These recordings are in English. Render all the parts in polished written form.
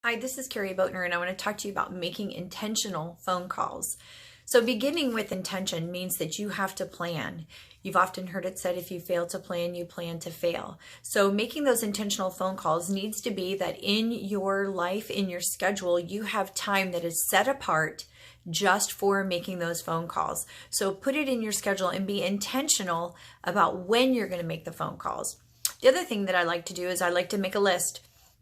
Hi, this is Carrie Boatner, and I want to talk to you about making intentional phone calls. So, beginning with intention means that you have to plan. You've often heard it said, if you fail to plan, you plan to fail. So, making those intentional phone calls needs to be that in your life, in your schedule, you have time that is set apart just for making those phone calls. So, put it in your schedule and be intentional about when you're going to make the phone calls. The other thing that I like to do is I like to make a list.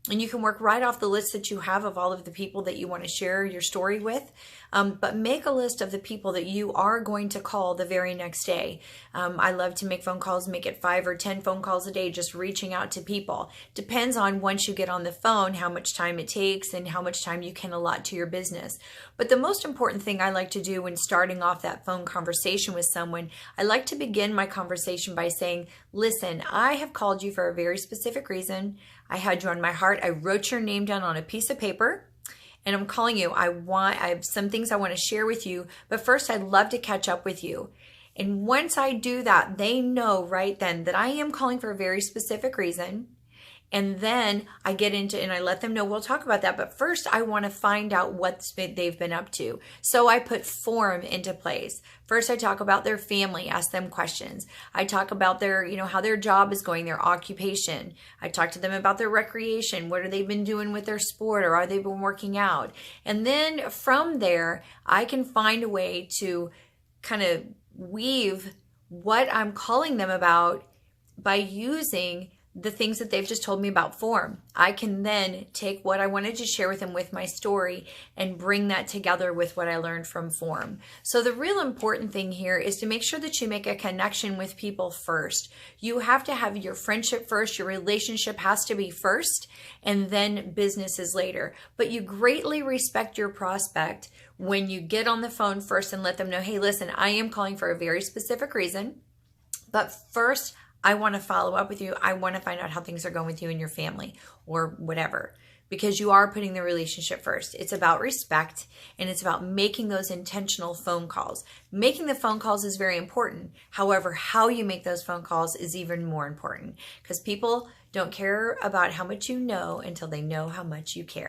And you can work right off the list that you have of all of the people that you want to share your story with. But make a list of the people that you are going to call the very next day. I love to make phone calls, make it 5 or 10 phone calls a day, just reaching out to people. Depends on once you get on the phone, how much time it takes and how much time you can allot to your business. But the most important thing I like to do when starting off that phone conversation with someone, I like to begin my conversation by saying, listen, I have called you for a very specific reason. I had you on my heart. I wrote your name down on a piece of paper and I'm calling you. I have some things I want to share with you, but first I'd love to catch up with you. And once I do that, they know right then that I am calling for a very specific reason. And then I get into and I let them know we'll talk about that. But first, I want to find out what they've been up to. So I put form into place. First, I talk about their family, ask them questions. I talk about their, how their job is going, their occupation. I talk to them about their recreation. What have they been doing with their sport, or are they been working out? And then from there, I can find a way to kind of weave what I'm calling them about by using the things that they've just told me about form. I can then take what I wanted to share with them with my story and bring that together with what I learned from form. So the real important thing here is to make sure that you make a connection with people first. You have to have your friendship first, your relationship has to be first, and then business is later. But you greatly respect your prospect when you get on the phone first and let them know, hey, listen, I am calling for a very specific reason, but first, I want to follow up with you. I want to find out how things are going with you and your family or whatever, because you are putting the relationship first. It's about respect and it's about making those intentional phone calls. Making the phone calls is very important. However, how you make those phone calls is even more important, because people don't care about how much you know until they know how much you care.